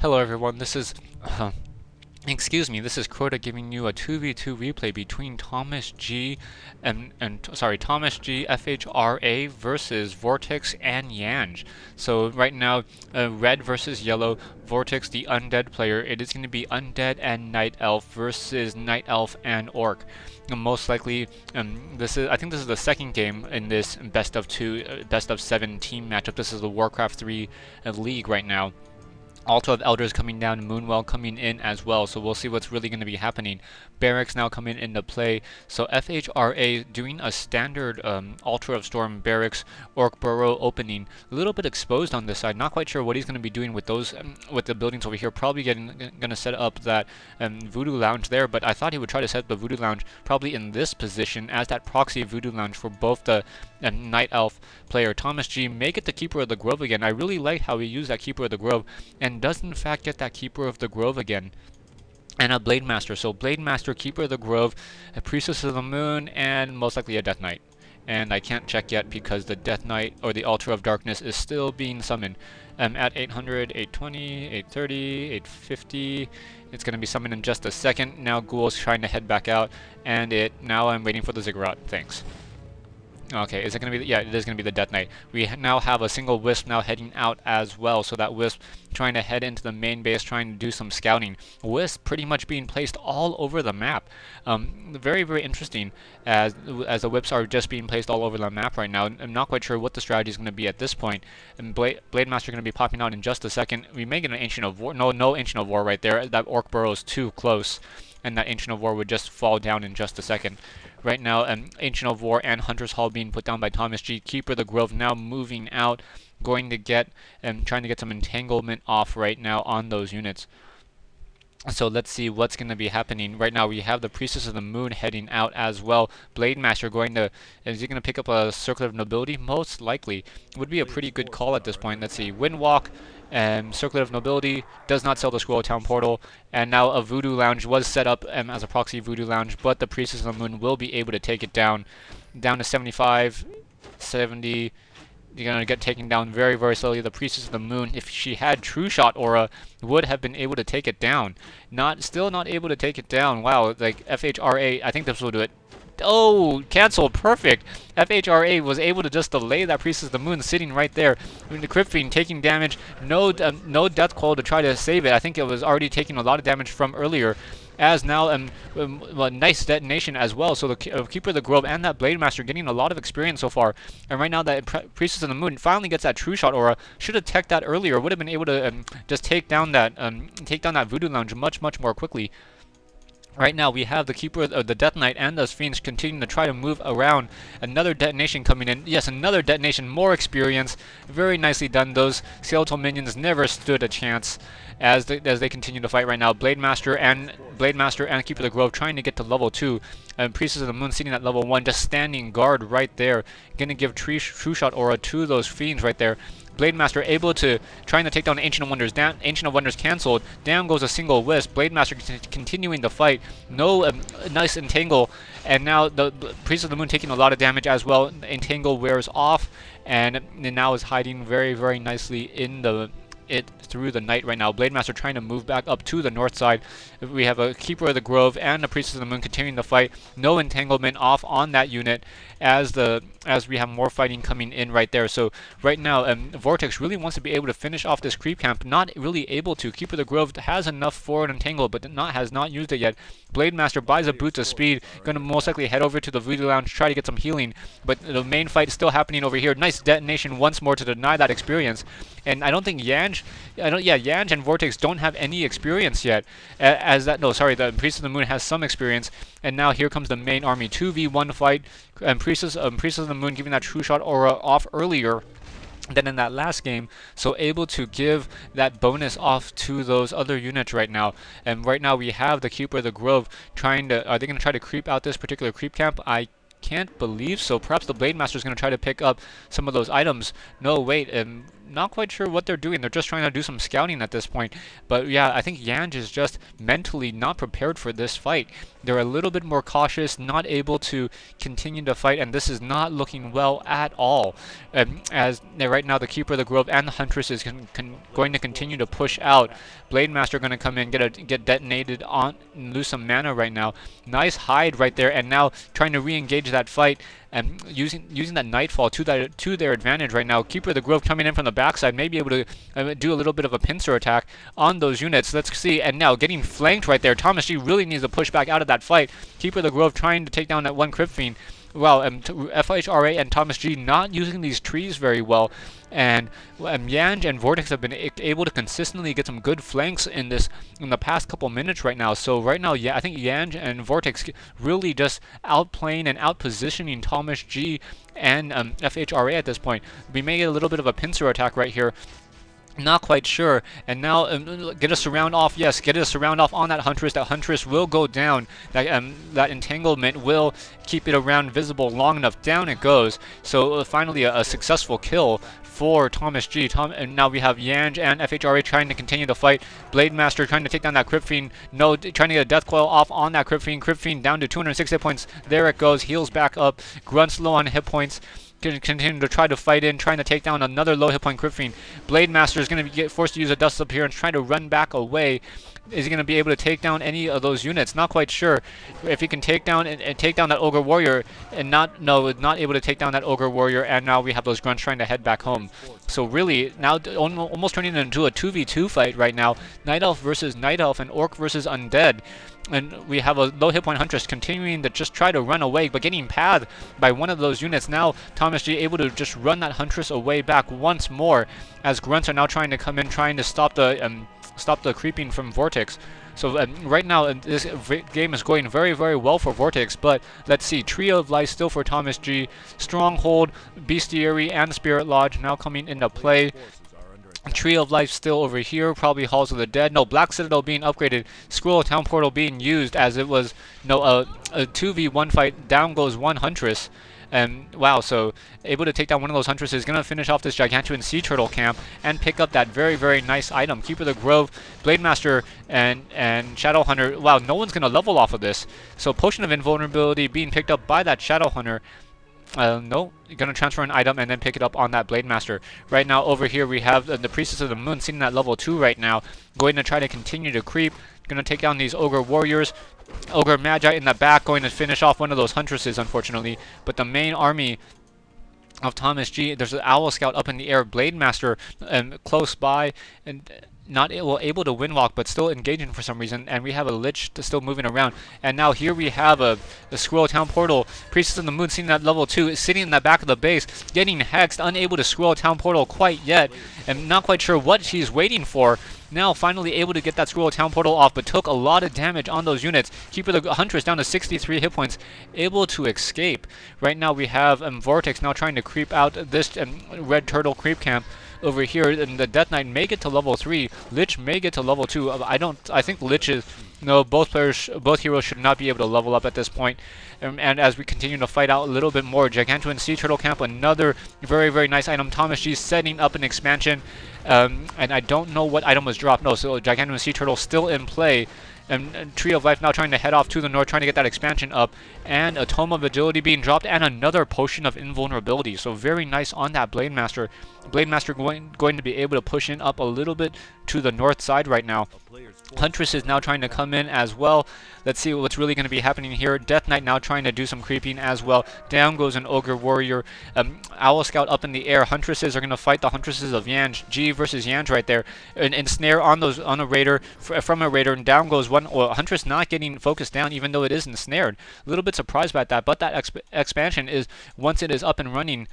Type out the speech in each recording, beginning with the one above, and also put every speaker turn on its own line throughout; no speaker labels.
Hello everyone, this is excuse me, this is Crota giving you a 2v2 replay between ThomasG ThomasG Fhra versus Vortix and Yange. So right now, red versus yellow, Vortix the undead player. It is going to be undead and night elf versus night elf and orc. Most likely, I think this is the second game in this best of 7 team matchup. This is the Warcraft 3 league right now. Altar of Elders coming down, Moonwell coming in as well, so we'll see what's really going to be happening. Barracks now coming into play, so Fhra doing a standard Altar of Storm Barracks Orc Burrow opening. A little bit exposed on this side, not quite sure what he's going to be doing with those, with the buildings over here. Probably going to set up that Voodoo Lounge there, but I thought he would try to set up the Voodoo Lounge probably in this position as that proxy Voodoo Lounge for both the Night Elf player. ThomasG make it the Keeper of the Grove again. I really like how he used that Keeper of the Grove, and does in fact get that Keeper of the Grove again. And a Blade Master. So Blade Master, Keeper of the Grove, a Priestess of the Moon, and most likely a Death Knight. And I can't check yet because the Death Knight or the Altar of Darkness is still being summoned. At 800, 820, 830, 850. It's going to be summoned in just a second. Now Ghoul's trying to head back out, and now I'm waiting for the Ziggurat. Thanks. Okay, is it going to be, yeah, it is going to be the Death Knight. We now have a single Wisp now heading out as well, so that Wisp trying to head into the main base, trying to do some scouting. Wisp pretty much being placed all over the map. Very, very interesting as the Whips are just being placed all over the map right now. I'm not quite sure what the strategy is going to be at this point. And Blade Master going to be popping out in just a second. We may get an Ancient of War. No Ancient of War right there. That Orc Burrow is too close, and that Ancient of War would just fall down in just a second. Right now, Ancient of War and Hunter's Hall being put down by ThomasG. Keeper of the Grove now moving out, going to get trying to get some entanglement off right now on those units. So let's see what's going to be happening. Right now we have the Priestess of the Moon heading out as well. Blade Master is he going to pick up a Circlet of Nobility? Most likely. It would be a pretty good call at this point. Let's see. Windwalk and Circlet of Nobility does not sell the Scroll of Town Portal. And now a Voodoo Lounge was set up as a proxy Voodoo Lounge, but the Priestess of the Moon will be able to take it down to 75, 70. You're going to get taken down very, very slowly. The Priestess of the Moon, if she had True Shot Aura, would have been able to take it down. Still not able to take it down. Wow, like Fhra, I think this will do it. Oh, cancel, perfect. Fhra was able to just delay that Priestess of the Moon sitting right there. I mean, the Crypt Fiend taking damage, no Death Call to try to save it. I think it was already taking a lot of damage from earlier. As now, nice detonation as well. So the Keeper of the Grove and that Blade Master getting a lot of experience so far. And right now that Priestess of the Moon finally gets that True Shot Aura. Should have teched that earlier. Would have been able to just take down that Voodoo Lounge much more quickly. Right now we have the Keeper of the Death Knight and those Fiends continuing to try to move around. Another detonation coming in. Yes, another detonation. More experience. Very nicely done. Those skeletal minions never stood a chance as they continue to fight right now. Blade Master and Keeper of the Grove trying to get to level 2. Priestess of the Moon sitting at level 1, just standing guard right there. Gonna give True Shot Aura to those Fiends right there. Blade Master able to trying to take down Ancient of Wonders. Down, Ancient of Wonders cancelled. Down goes a single Wisp. Blade Master continuing the fight. No nice entangle, and now the Priest of the Moon taking a lot of damage as well. Entangle wears off, and now is hiding very, very nicely in through the night right now. Blade Master trying to move back up to the north side. We have a Keeper of the Grove and a Priestess of the Moon continuing the fight. No entanglement off on that unit as we have more fighting coming in right there. So right now, Vortix really wants to be able to finish off this creep camp. Not really able to. Keeper of the Grove has enough for an entangle, but has not used it yet. Blade Master buys a boost of speed. Going to most likely head over to the Voodoo Lounge, try to get some healing. But the main fight is still happening over here. Nice detonation once more to deny that experience. And I don't think Yange and Vortix don't have any experience yet. The Priest of the Moon has some experience. And now here comes the main army. 2v1 fight. Priestess of the Moon giving that True Shot Aura off earlier than in that last game, so able to give that bonus off to those other units right now. And right now we have the Keeper of the Grove trying to, are they going to try to creep out this particular creep camp? I can't believe so. Perhaps the Blade Master is going to try to pick up some of those items. No, wait, not quite sure what they're doing. They're just trying to do some scouting at this point. But yeah, I think Yange is just mentally not prepared for this fight. they're a little bit more cautious, not able to continue to fight, and this is not looking well at all. As right now the Keeper of the Grove and the Huntress is going to continue to push out. Blade Master going to come in, get detonated on, lose some mana right now. Nice hide right there, and now trying to re-engage that fight and using that Nightfall to their advantage right now. Keeper of the Grove coming in from the backside, may be able to do a little bit of a pincer attack on those units. Let's see, and now getting flanked right there. ThomasG really needs to push back out of that fight. Keeper of the Grove trying to take down that one Crypt Fiend. Wow, Fhra and ThomasG not using these trees very well, and Yange and Vortix have been able to consistently get some good flanks in the past couple minutes right now. So right now, yeah, I think Yange and Vortix really just outplaying and outpositioning ThomasG and Fhra at this point. We may get a little bit of a pincer attack right here. Not quite sure, and now get a surround off. Yes, get a surround off on that Huntress. That Huntress will go down. That entanglement will keep it around visible long enough. Down it goes. So finally a successful kill for ThomasG. And now we have Yange and Fhra trying to continue the fight. Blade Master trying to take down that Crypt Fiend. No, trying to get a Death Coil off on that Crypt Fiend. Crypt Fiend down to 206 hit points. There it goes. Heals back up. Grunts low on hit points. Continue to try to fight in, trying to take down another low hit point Crypt Fiend. Blade Master is going to get forced to use a Dust Appearance, trying to run back away. Is he going to be able to take down any of those units? Not quite sure if he can take down and take down that Ogre Warrior, and not able to take down that Ogre Warrior. And now we have those grunts trying to head back home. So really now almost turning into a 2v2 fight right now. Night Elf versus Night Elf and Orc versus Undead. And we have a low hit point Huntress continuing to just try to run away, but getting pathed by one of those units. Now ThomasG able to just run that Huntress away back once more, as grunts are now trying to come in, trying to stop the creeping from Vortix. So right now this game is going very, very well for Vortix, but let's see, Trio of Life still for ThomasG. Stronghold, Bestiary, and Spirit Lodge now coming into play. Tree of Life still over here, probably Halls of the Dead. No, Black Citadel being upgraded. Scroll of Town Portal being used, as it was a 2v1 fight. Down goes one Huntress. And wow, so able to take down one of those Huntresses. Going to finish off this Gargantuan Sea Turtle camp and pick up that very, very nice item. Keeper of the Grove, Blade Master, and Shadow Hunter. Wow, no one's going to level off of this. So Potion of Invulnerability being picked up by that Shadow Hunter. No, you're going to transfer an item and then pick it up on that Blade Master. Right now over here we have the Priestess of the Moon sitting at level 2 right now. Going to try to continue to creep. Going to take down these Ogre Warriors. Ogre Magi in the back going to finish off one of those Huntresses, unfortunately. But the main army of ThomasG, there's an Owl Scout up in the air. Blade Master close by, and not able to windwalk, but still engaging for some reason. And we have a Lich still moving around. And now here we have a Scroll Town Portal. Priestess of the Moon sitting at level 2, sitting in the back of the base, getting hexed, unable to Scroll Town Portal quite yet, and not quite sure what she's waiting for. Now finally able to get that Scroll Town Portal off, but took a lot of damage on those units. Keeper the Huntress down to 63 hit points, able to escape. Right now we have Vortix now trying to creep out this Red Turtle creep camp over here, and the Death Knight may get to level 3. Lich may get to level 2. I think Lich is... No, both heroes should not be able to level up at this point. And as we continue to fight out a little bit more, Gargantuan Sea Turtle Camp, another very, very nice item. ThomasG setting up an expansion. And I don't know what item was dropped. No, so Gargantuan Sea Turtle still in play. And Tree of Life now trying to head off to the north, trying to get that expansion up. And a Tome of Agility being dropped, and another Potion of Invulnerability. So very nice on that Blade Master. Blade Master going to be able to push in up a little bit to the north side right now. Huntress is now trying to come in as well. Let's see what's really going to be happening here. Death Knight now trying to do some creeping as well. Down goes an Ogre Warrior. Owl Scout up in the air. Huntresses are going to fight the Huntresses of Yange. G versus Yange right there. And snare on a Raider, from a Raider, and down goes one. Well, Huntress not getting focused down, even though it is ensnared. A little bit surprised about that, but that expansion is, once it is up and running,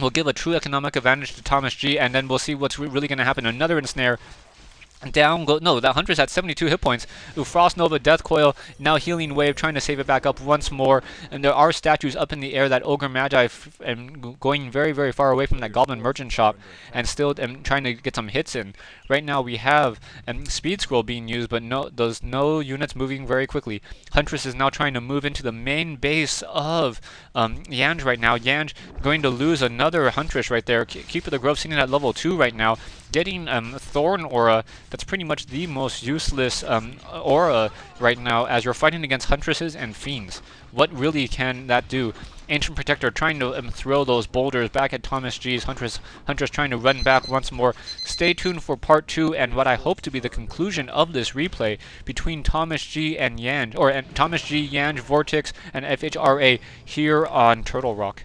will give a true economic advantage to ThomasG, and then we'll see what's really going to happen. Another ensnare. Down go, no, that Huntress at 72 hit points. Frost Nova, Death Coil, now Healing Wave, trying to save it back up once more. And there are statues up in the air, that Ogre Magi, and going very, very far away from that Goblin Merchant Shop, and still trying to get some hits in. Right now we have Speed Scroll being used, but no units moving very quickly. Huntress is now trying to move into the main base of Yange right now. Yange going to lose another Huntress right there. Keeper of the Grove sitting at level 2 right now. getting Thorn Aura. That's pretty much the most useless aura right now as you're fighting against Huntresses and Fiends. What really can that do? Ancient Protector trying to throw those boulders back at ThomasG's Huntress trying to run back once more. Stay tuned for part 2 and what I hope to be the conclusion of this replay between ThomasG and Yange, or ThomasG, Yange, Vortix, and Fhra here on Turtle Rock.